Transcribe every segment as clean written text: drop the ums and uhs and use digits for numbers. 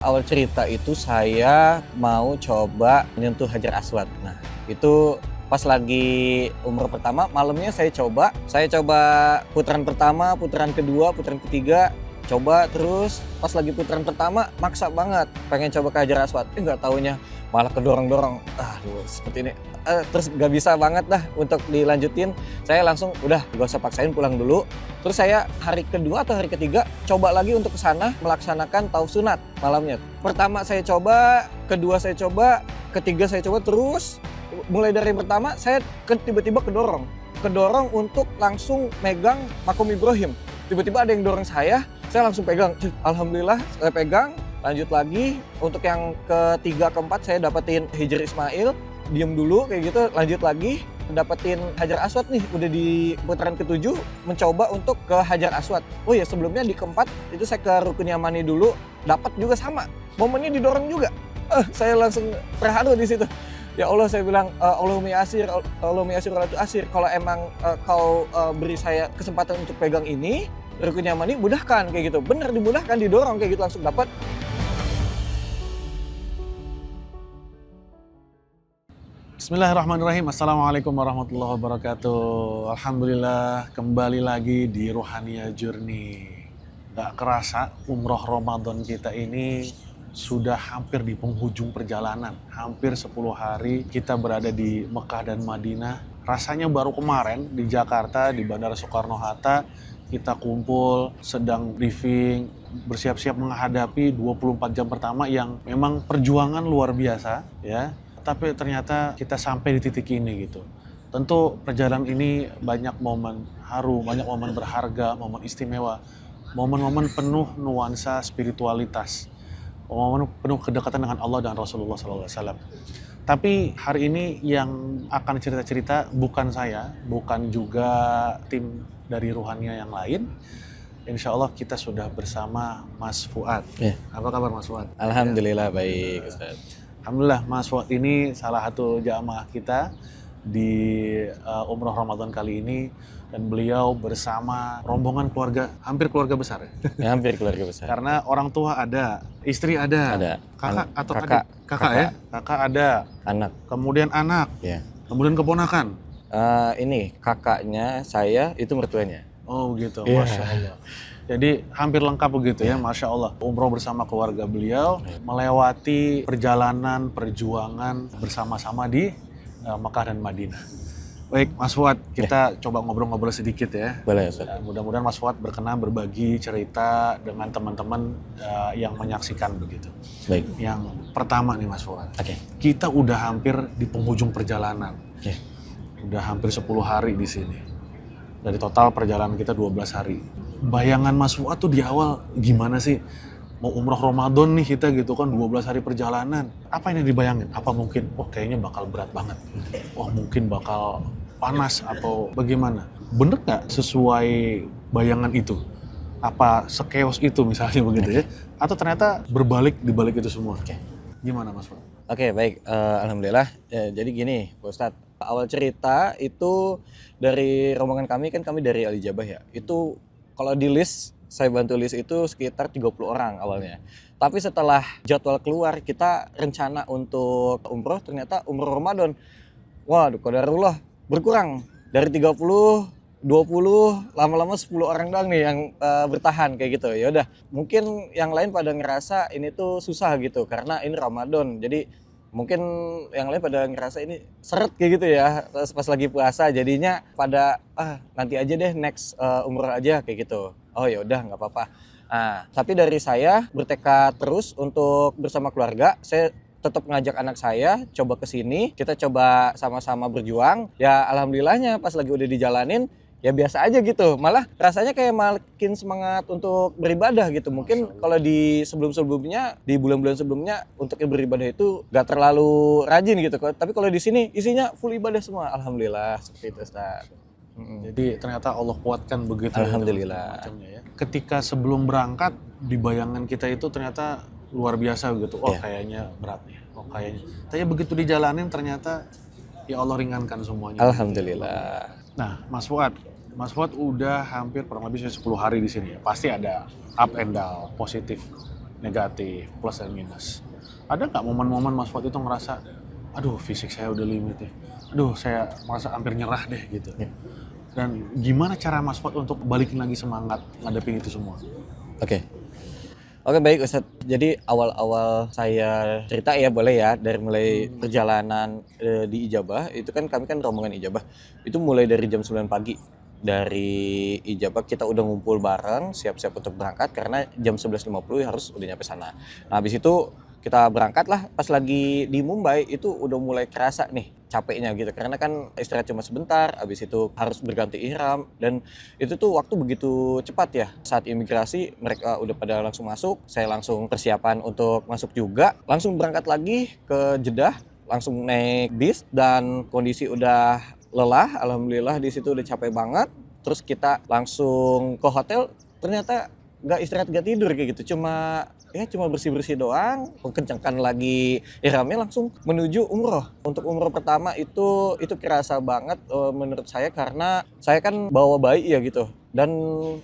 Awal cerita itu saya mau coba nyentuh Hajar Aswad. Nah, itu pas lagi umroh pertama, malamnya saya coba putaran pertama, putaran kedua, putaran ketiga, coba terus pas lagi putaran pertama maksa banget pengen coba ke Hajar Aswad. Nggak taunya malah kedorong-dorong. Aduh, seperti ini. Terus nggak bisa banget dah untuk dilanjutin. Saya langsung udah gak usah paksain, pulang dulu. Terus saya hari kedua atau hari ketiga coba lagi untuk ke sana melaksanakan tauf sunat malamnya. Pertama saya coba, kedua saya coba, ketiga saya coba, terus mulai dari yang pertama saya tiba-tiba kedorong untuk langsung megang makom Ibrahim. Tiba-tiba ada yang dorong saya langsung pegang. Alhamdulillah saya pegang, lanjut lagi. Untuk yang ketiga, keempat saya dapetin Hijr Ismail, diem dulu kayak gitu, lanjut lagi. Dapetin Hajar Aswad nih, udah di putaran ketujuh mencoba untuk ke Hajar Aswad. Oh ya, sebelumnya di keempat itu saya ke Rukun Yamani dulu, dapat juga sama. Momennya didorong juga. Saya langsung terharu di situ. Ya Allah, saya bilang, Allahumma yasir, Allahumma yasir wala tu'asir. Kalau emang kau beri saya kesempatan untuk pegang ini, Rukun Yamani, mudahkan kayak gitu. Bener dimudahkan, didorong kayak gitu, langsung dapat. Bismillahirrahmanirrahim. Assalamualaikum warahmatullahi wabarakatuh. Alhamdulillah kembali lagi di Ruhania Journey. Gak kerasa umroh Ramadan kita ini sudah hampir di penghujung perjalanan. Hampir 10 hari kita berada di Mekah dan Madinah. Rasanya baru kemarin di Jakarta, di Bandara Soekarno-Hatta, kita kumpul, sedang briefing, bersiap-siap menghadapi 24 jam pertama yang memang perjuangan luar biasa, ya. Tapi ternyata kita sampai di titik ini gitu. Tentu perjalanan ini banyak momen haru, banyak momen berharga, momen istimewa, momen-momen penuh nuansa spiritualitas, momen penuh kedekatan dengan Allah dan Rasulullah SAW. Tapi hari ini yang akan cerita-cerita bukan saya, bukan juga tim dari Ruhania yang lain. Insya Allah kita sudah bersama Mas Fuad. Ya. Apa kabar Mas Fuad? Alhamdulillah baik, Ustaz. Alhamdulillah, Mas Fuad ini salah satu jamaah kita di umroh Ramadan kali ini, dan beliau bersama rombongan keluarga, hampir keluarga besar Ya, hampir keluarga besar. Karena orang tua ada, istri ada, kakak atau kakak, adik? Kakak ya? Kakak ada, anak. kemudian anak, Ya. kemudian keponakan. Ini kakaknya saya, itu mertuanya. Oh gitu, Yeah. Masya Allah. Jadi hampir lengkap begitu ya, Masya Allah. Umroh bersama keluarga beliau, melewati perjalanan, perjuangan bersama-sama di Mekah dan Madinah. Baik, Mas Fuad, kita coba ngobrol-ngobrol sedikit ya. Boleh, Ustaz. Mudah-mudahan Mas Fuad berkenan berbagi cerita dengan teman-teman yang menyaksikan begitu. Baik. Yang pertama nih Mas Fuad, Oke. kita udah hampir di penghujung perjalanan. Ya. Udah hampir 10 hari di sini. Dari total perjalanan kita 12 hari. Bayangan Mas Fuad tuh di awal gimana sih? Mau umroh Ramadan nih kita gitu kan, 12 hari perjalanan. Apa yang dibayangin? Apa mungkin, kayaknya bakal berat banget. Mungkin bakal panas atau bagaimana? Bener nggak sesuai bayangan itu? Apa sekeos itu misalnya begitu ya? Atau ternyata berbalik di balik itu semua? Oke. Gimana Mas Fuad? Oke, baik. Alhamdulillah. Ya, jadi gini, Pak Ustadz. Awal cerita itu dari rombongan kami, kan kami dari Al Ijabah ya. Itu kalau di list, saya bantu list itu sekitar 30 orang awalnya. Tapi setelah jadwal keluar, kita rencana untuk umroh, ternyata umroh Ramadan. Waduh, qadarullah berkurang. Dari 30, 20, lama-lama 10 orang doang nih yang bertahan kayak gitu. Ya udah, mungkin yang lain pada ngerasa ini tuh susah gitu karena ini Ramadan. Jadi mungkin yang lain pada ngerasa ini seret kayak gitu ya pas lagi puasa, jadinya pada nanti aja deh, next umroh aja kayak gitu. Oh ya udah, nggak apa-apa. Tapi dari saya bertekad terus untuk bersama keluarga. Saya tetap ngajak anak saya coba ke sini, kita coba sama-sama berjuang. Ya alhamdulillahnya pas lagi udah dijalanin ya biasa aja gitu, malah rasanya kayak makin semangat untuk beribadah gitu. Mungkin kalau di sebelum-sebelumnya, di bulan-bulan sebelumnya untuk beribadah itu gak terlalu rajin gitu, tapi kalau di sini isinya full ibadah semua, alhamdulillah seperti itu, Ustaz. Jadi ternyata Allah kuatkan begitu. Alhamdulillah. Ya. Ketika sebelum berangkat di bayangan kita itu ternyata luar biasa gitu. Kayaknya berat nih. Kayaknya. Tapi begitu dijalanin ternyata ya Allah ringankan semuanya. Alhamdulillah. Nah, Mas Fuad udah hampir kurang lebih 10 hari di sini ya. Pasti ada up and down, positif negatif, plus dan minus. Ada nggak momen-momen Mas Fuad itu ngerasa, aduh fisik saya udah limit ya, aduh saya merasa hampir nyerah deh gitu. Ya. Dan gimana cara Mas Fuad untuk balikin lagi semangat ngadepin itu semua? Oke. Oke, baik Ustadz. Jadi awal-awal saya cerita ya boleh ya, dari mulai perjalanan di Ijabah, itu kan kami kan rombongan Ijabah. Itu mulai dari jam 9 pagi. Dari Ijabah kita udah ngumpul bareng, siap-siap untuk berangkat karena jam 11.50 harus udah nyampe sana. Nah, habis itu kita berangkat lah, pas lagi di Mumbai itu udah mulai kerasa nih capeknya gitu. Karena kan istirahat cuma sebentar, habis itu harus berganti ihram dan itu tuh waktu begitu cepat ya. Saat imigrasi mereka udah pada langsung masuk, saya langsung persiapan untuk masuk juga, langsung berangkat lagi ke Jeddah, langsung naik bis dan kondisi udah lelah, alhamdulillah di situ udah capek banget. Terus kita langsung ke hotel, ternyata nggak istirahat nggak tidur kayak gitu, cuma bersih-bersih doang, kencangkan lagi ihramnya langsung menuju umroh. Untuk umroh pertama itu kerasa banget menurut saya karena saya kan bawa bayi ya gitu. Dan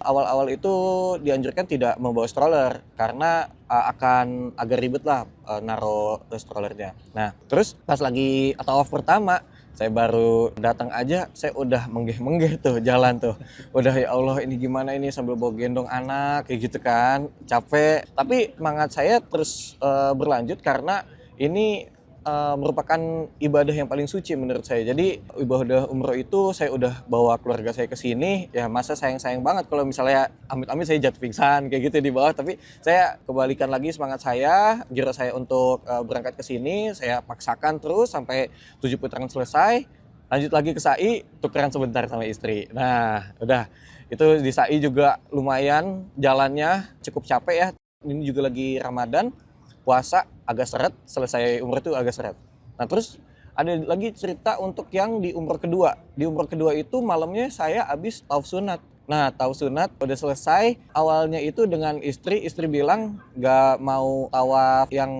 awal-awal itu dianjurkan tidak membawa stroller karena akan agak ribet lah naro strollernya. Nah, terus pas lagi tawaf pertama saya baru datang aja, saya udah menggeh-menggeh tuh jalan tuh. Udah ya Allah ini gimana ini sambil bawa gendong anak kayak gitu kan, capek. Tapi semangat saya terus berlanjut karena ini merupakan ibadah yang paling suci menurut saya. Jadi ibadah umroh itu saya udah bawa keluarga saya ke sini, ya masa sayang-sayang banget kalau misalnya amit-amit saya jatuh pingsan kayak gitu di bawah. Tapi saya kembalikan lagi semangat saya, giroh saya untuk berangkat ke sini, saya paksakan terus sampai 7 putaran selesai. Lanjut lagi ke sa'i, tukeran sebentar sama istri. Nah, udah. Itu di sa'i juga lumayan jalannya cukup capek ya. Ini juga lagi Ramadan. Puasa agak seret, selesai umroh itu agak seret. Nah terus ada lagi cerita untuk yang di umroh kedua. Di umroh kedua itu malamnya saya habis tawaf sunat. Nah tawaf sunat udah selesai, awalnya itu dengan istri bilang gak mau tawaf yang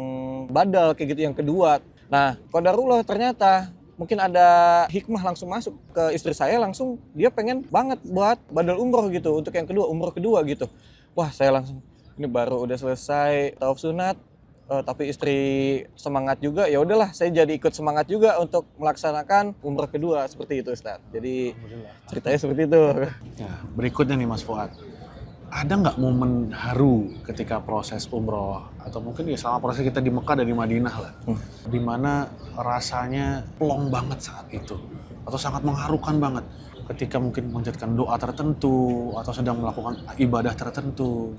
badal kayak gitu yang kedua. Nah qadarullah ternyata mungkin ada hikmah langsung masuk ke istri saya, langsung dia pengen banget buat badal umroh gitu untuk yang kedua, umroh kedua gitu. Wah saya langsung, ini baru udah selesai tawaf sunat, tapi istri semangat juga, ya udahlah saya jadi ikut semangat juga untuk melaksanakan umroh kedua seperti itu Ustaz. Jadi ceritanya seperti itu. Ya, berikutnya nih Mas Fuad, ada nggak momen haru ketika proses umroh atau mungkin ya selama proses kita di Mekah dan di Madinah lah, dimana rasanya plong banget saat itu atau sangat mengharukan banget ketika mungkin menjadikan doa tertentu atau sedang melakukan ibadah tertentu?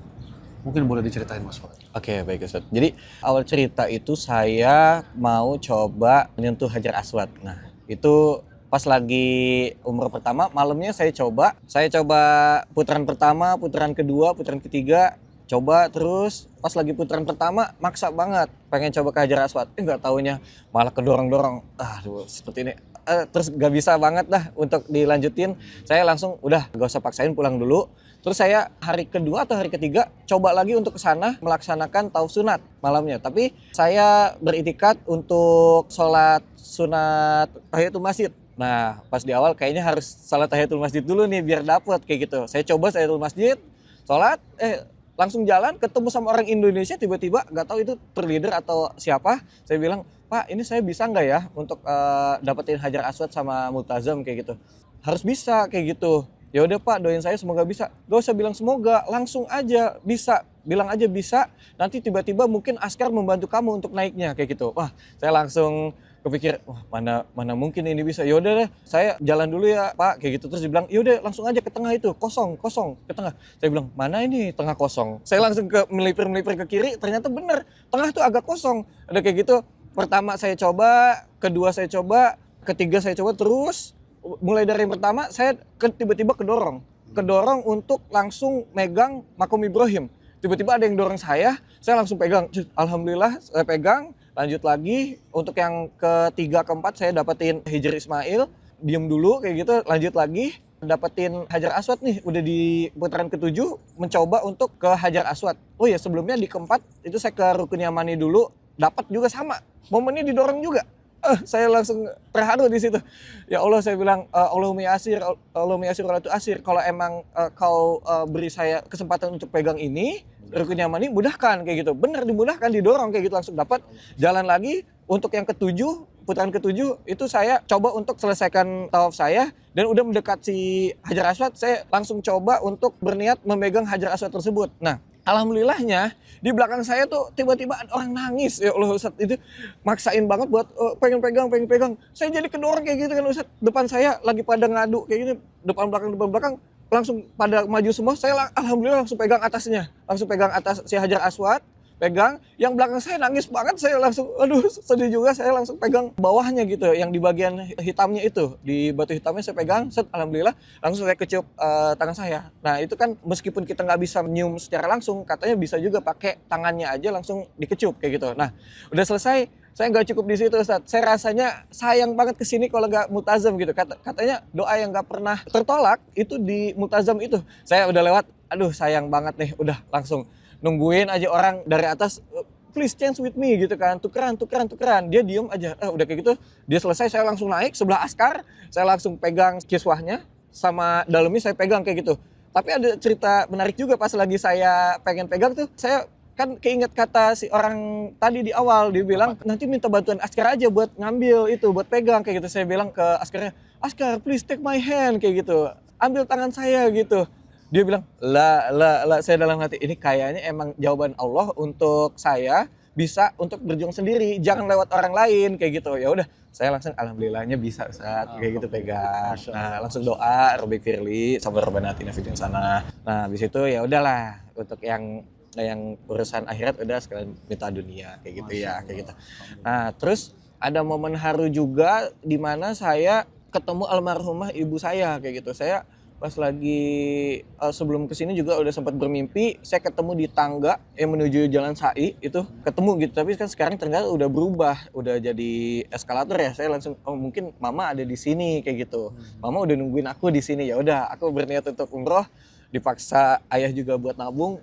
Mungkin boleh diceritain Mas Fuad. Oke, baik Ustaz. Jadi awal cerita itu saya mau coba menyentuh Hajar Aswad. Nah, itu pas lagi umroh pertama, malamnya saya coba putaran pertama, putaran kedua, putaran ketiga, coba terus pas lagi putaran pertama maksa banget pengen coba ke Hajar Aswad. Nggak taunya malah kedorong-dorong. Aduh, seperti ini. Terus gak bisa banget dah untuk dilanjutin. Saya langsung udah gak usah paksain, pulang dulu. Terus saya hari kedua atau hari ketiga coba lagi untuk ke sana melaksanakan tawaf sunat malamnya. Tapi saya beriktikad untuk sholat sunat tahiyatul masjid. Nah pas di awal kayaknya harus sholat tahiyatul masjid dulu nih biar dapet kayak gitu. Saya coba tahiyatul masjid, sholat, langsung jalan ketemu sama orang Indonesia, tiba-tiba gak tahu itu tour leader atau siapa. Saya bilang, Pak ini saya bisa nggak ya untuk dapetin Hajar Aswad sama Multazam kayak gitu. Harus bisa kayak gitu. Ya udah Pak, doain saya semoga bisa. Gak usah bilang semoga, langsung aja bisa. Bilang aja bisa, nanti tiba-tiba mungkin askar membantu kamu untuk naiknya kayak gitu. Wah, saya langsung kepikir, wah mana mungkin ini bisa. Ya udah deh, saya jalan dulu ya Pak kayak gitu. Terus dia bilang, ya udah langsung aja ke tengah itu, kosong ke tengah. Saya bilang, mana ini tengah kosong? Saya langsung ke melipir ke kiri, ternyata bener, tengah tuh agak kosong. Ada kayak gitu. Pertama saya coba, kedua saya coba, ketiga saya coba, terus mulai dari yang pertama saya tiba-tiba kedorong untuk langsung megang makom Ibrahim. Tiba-tiba ada yang dorong saya langsung pegang. Alhamdulillah saya pegang, lanjut lagi. Untuk yang ketiga, keempat saya dapetin Hijr Ismail, diem dulu kayak gitu, lanjut lagi. Dapetin Hajar Aswad nih, udah di putaran ketujuh mencoba untuk ke Hajar Aswad. Oh ya sebelumnya di keempat itu saya ke Rukun Yamani dulu, dapat juga sama, momennya didorong juga. Saya langsung terharu di situ. Ya Allah, saya bilang, Allahumma yasir wa la tu'asir. Kalau emang kau beri saya kesempatan untuk pegang ini, rukunnya ini mudahkan kayak gitu. Bener dimudahkan, didorong kayak gitu, langsung dapat jalan lagi. Untuk yang ketujuh, putaran ketujuh itu saya coba untuk selesaikan tawaf saya dan udah mendekat si Hajar Aswad, saya langsung coba untuk berniat memegang Hajar Aswad tersebut. Nah, alhamdulillahnya di belakang saya tuh tiba-tiba ada orang nangis. Ya Allah Ustadz, itu maksain banget buat pengen pegang. Saya jadi kedorong kayak gitu kan Ustadz. Depan saya lagi pada ngadu kayak gitu, depan belakang langsung pada maju semua. Saya alhamdulillah langsung pegang atasnya, langsung pegang atas si Hajar Aswad. Pegang, yang belakang saya nangis banget, saya langsung, aduh sedih juga, saya langsung pegang bawahnya gitu, yang di bagian hitamnya itu, di batu hitamnya saya pegang, alhamdulillah, langsung saya kecup tangan saya. Nah itu kan meskipun kita nggak bisa menyium secara langsung, katanya bisa juga pakai tangannya aja langsung dikecup kayak gitu. Nah udah selesai, saya nggak cukup di situ Ustadz, saya rasanya sayang banget kesini kalau nggak multazam gitu, katanya doa yang nggak pernah tertolak itu di multazam itu. Saya udah lewat, aduh sayang banget nih, udah langsung nungguin aja orang dari atas, please change with me gitu kan, tukeran. Dia diem aja, udah kayak gitu, dia selesai, saya langsung naik sebelah askar, saya langsung pegang kiswahnya, sama dalamnya saya pegang kayak gitu. Tapi ada cerita menarik juga pas lagi saya pengen pegang tuh, saya kan keinget kata si orang tadi di awal, dia bilang nanti minta bantuan askar aja buat ngambil itu, buat pegang kayak gitu. Saya bilang ke askarnya, Askar please take my hand kayak gitu, ambil tangan saya gitu. Dia bilang, lah, saya dalam hati, ini kayaknya emang jawaban Allah untuk saya bisa untuk berjuang sendiri, jangan lewat orang lain kayak gitu. Ya udah, saya langsung alhamdulillahnya bisa saat kayak gitu pegang. Nah, langsung doa, Robbi Firli, sabar Rabbana atina fid dunya hasanah. Nah, habis itu ya udahlah, untuk yang urusan akhirat udah sekalian minta dunia kayak gitu ya, kayak gitu. Nah, terus ada momen haru juga di mana saya ketemu almarhumah ibu saya kayak gitu. Saya pas lagi sebelum kesini juga udah sempat bermimpi, saya ketemu di tangga yang menuju Jalan Sai itu, ketemu gitu. Tapi kan sekarang ternyata udah berubah, udah jadi eskalator ya. Saya langsung, oh mungkin mama ada di sini kayak gitu. Mama udah nungguin aku di sini. Ya udah, aku berniat untuk umroh. Dipaksa ayah juga buat nabung.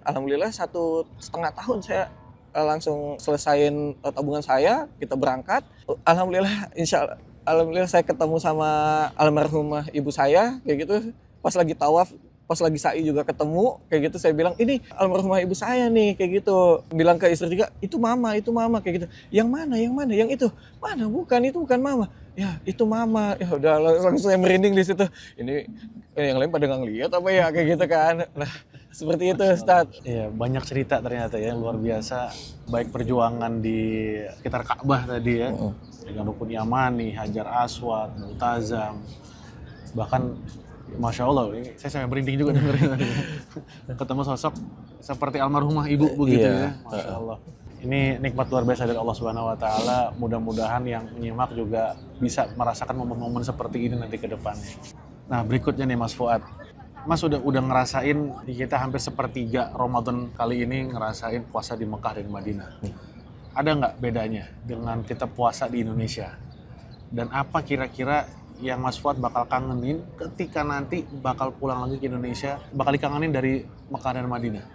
Alhamdulillah 1,5 tahun saya langsung selesain tabungan saya, kita berangkat. Alhamdulillah saya ketemu sama almarhumah ibu saya kayak gitu, pas lagi tawaf, pas lagi sa'i juga ketemu kayak gitu. Saya bilang, ini almarhumah ibu saya nih kayak gitu. Bilang ke istri juga, itu mama kayak gitu. Yang mana yang itu mana, itu bukan mama. Ya itu mama. Ya udah langsung saya merinding di situ. Ini yang lain pada nggak ngeliat apa ya kayak gitu kan. Nah seperti itu Ustaz. Iya, banyak cerita ternyata ya, luar biasa. Baik perjuangan di sekitar Ka'bah tadi ya, dengan Rukun Yamani, Hajar Aswad, Multazam. Bahkan Masya Allah, ini saya sampai merinding juga dengerin tadi. Ketemu sosok seperti almarhumah ibu begitu ya, Masya Allah. Ini nikmat luar biasa dari Allah Subhanahu Wa Taala. Mudah-mudahan yang menyimak juga bisa merasakan momen-momen seperti ini nanti ke depannya. Nah berikutnya nih Mas Fuad. Mas udah ngerasain, kita hampir sepertiga Ramadan kali ini ngerasain puasa di Mekah dan Madinah. Ada nggak bedanya dengan kita puasa di Indonesia? Dan apa kira-kira yang Mas Fuad bakal kangenin ketika nanti bakal pulang lagi ke Indonesia, bakal dikangenin dari Mekah dan Madinah?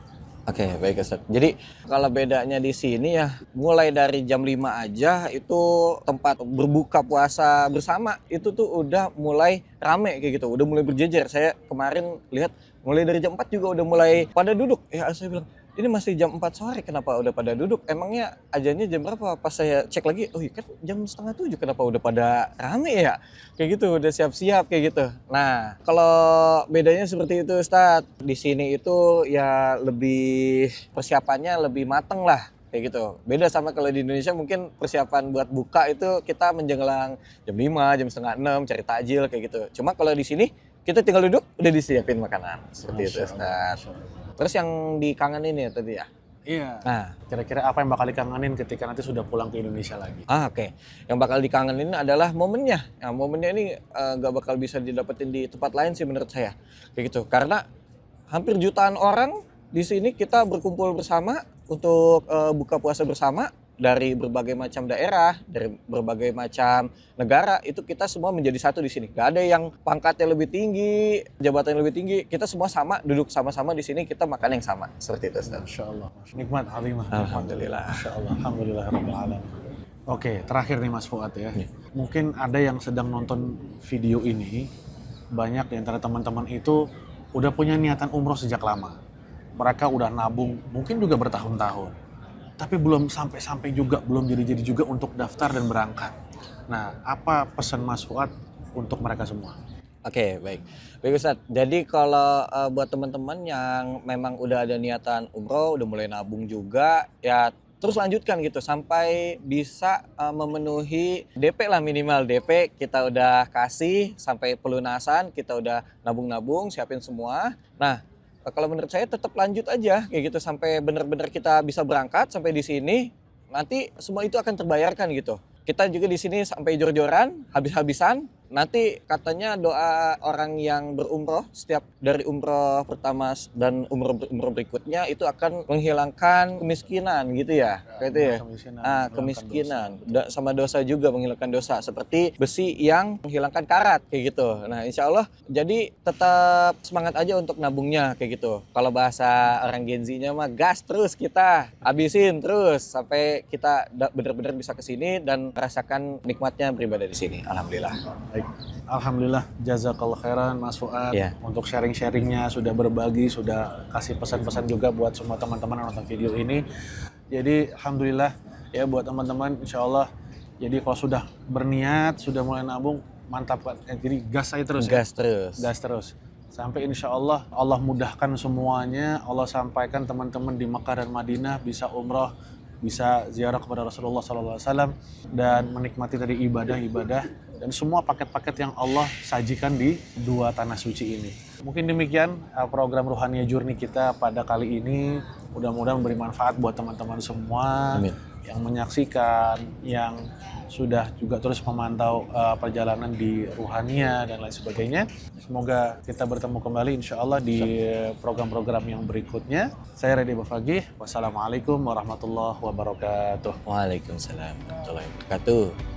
Oke, baik Ustaz. Jadi kalau bedanya di sini ya, mulai dari jam 5 aja itu tempat berbuka puasa bersama itu tuh udah mulai rame kayak gitu, udah mulai berjejer. Saya kemarin lihat mulai dari jam 4 juga udah mulai pada duduk. Ya saya bilang, ini masih jam 4 sore kenapa udah pada duduk? Emangnya ajannya jam berapa? Pas saya cek lagi, oh iya kan jam 6:30 kenapa udah pada rame ya? Kayak gitu, udah siap-siap kayak gitu. Nah, kalau bedanya seperti itu Ustadz. Di sini itu ya lebih persiapannya lebih mateng lah kayak gitu. Beda sama kalau di Indonesia mungkin persiapan buat buka itu kita menjelang jam 5, jam setengah 6 cari takjil kayak gitu. Cuma kalau di sini kita tinggal duduk udah disiapin makanan seperti itu Ustadz. Terus yang dikangenin ya tadi ya? Iya. Nah, kira-kira apa yang bakal dikangenin ketika nanti sudah pulang ke Indonesia lagi? Oke. Yang bakal dikangenin adalah momennya. Nah, momennya ini nggak bakal bisa didapetin di tempat lain sih menurut saya. Kayak gitu. Karena hampir jutaan orang di sini kita berkumpul bersama untuk buka puasa bersama. Dari berbagai macam daerah, dari berbagai macam negara, itu kita semua menjadi satu di sini. Gak ada yang pangkatnya lebih tinggi, jabatannya lebih tinggi. Kita semua sama, duduk sama-sama di sini, kita makan yang sama. Seperti itu, Ustaz. Masya Allah. Nikmat alimah. Alhamdulillah. Masya Allah. Alhamdulillah Rabbil Alamin. Oke, terakhir nih Mas Fuad ya. Iya. Mungkin ada yang sedang nonton video ini, banyak di antara teman-teman itu udah punya niatan umroh sejak lama. Mereka udah nabung, mungkin juga bertahun-tahun. Tapi belum sampai-sampai juga, belum jadi-jadi juga untuk daftar dan berangkat. Nah, apa pesan Mas Fuad untuk mereka semua? Oke, baik. Baik Ustadz, jadi kalau buat teman-teman yang memang udah ada niatan umroh, udah mulai nabung juga, ya terus lanjutkan gitu sampai bisa memenuhi DP lah, minimal DP kita udah kasih sampai pelunasan, kita udah nabung-nabung, siapin semua. Nah, kalau menurut saya tetap lanjut aja kayak gitu sampai benar-benar kita bisa berangkat sampai di sini, nanti semua itu akan terbayarkan gitu. Kita juga di sini sampai jor-joran, habis-habisan. Nanti katanya doa orang yang berumroh setiap dari umroh pertama dan umroh berikutnya itu akan menghilangkan kemiskinan gitu ya. Kayak itu ya. Kemiskinan sama dosa juga, menghilangkan dosa seperti besi yang menghilangkan karat kayak gitu. Nah, insya Allah jadi tetap semangat aja untuk nabungnya kayak gitu. Kalau bahasa orang Gen Z-nya mah gas terus, kita habisin terus sampai kita benar-benar bisa ke sini dan merasakan nikmatnya beribadah di sini. Alhamdulillah. Baik. Alhamdulillah, jazakallah khairan Mas Fuad untuk sharing-sharingnya, sudah berbagi, sudah kasih pesan-pesan juga buat semua teman-teman yang nonton video ini. Jadi alhamdulillah ya buat teman-teman, insya Allah. Jadi kalau sudah berniat, sudah mulai nabung, mantap kan. Jadi gas aja terus. Gas terus. Gas terus. Sampai insya Allah, Allah mudahkan semuanya. Allah sampaikan teman-teman di Mekah dan Madinah bisa umroh, bisa ziarah kepada Rasulullah SAW dan menikmati dari ibadah-ibadah dan semua paket-paket yang Allah sajikan di dua tanah suci ini. Mungkin demikian program Ruhaniyah Journey kita pada kali ini. Mudah-mudahan memberi manfaat buat teman-teman semua. Amin. Yang menyaksikan, yang sudah juga terus memantau perjalanan di Ruhaniyah dan lain sebagainya. Semoga kita bertemu kembali insya Allah di program-program yang berikutnya. Saya Reddy Bafagih. Wassalamualaikum warahmatullahi wabarakatuh. Waalaikumsalam warahmatullahi wabarakatuh.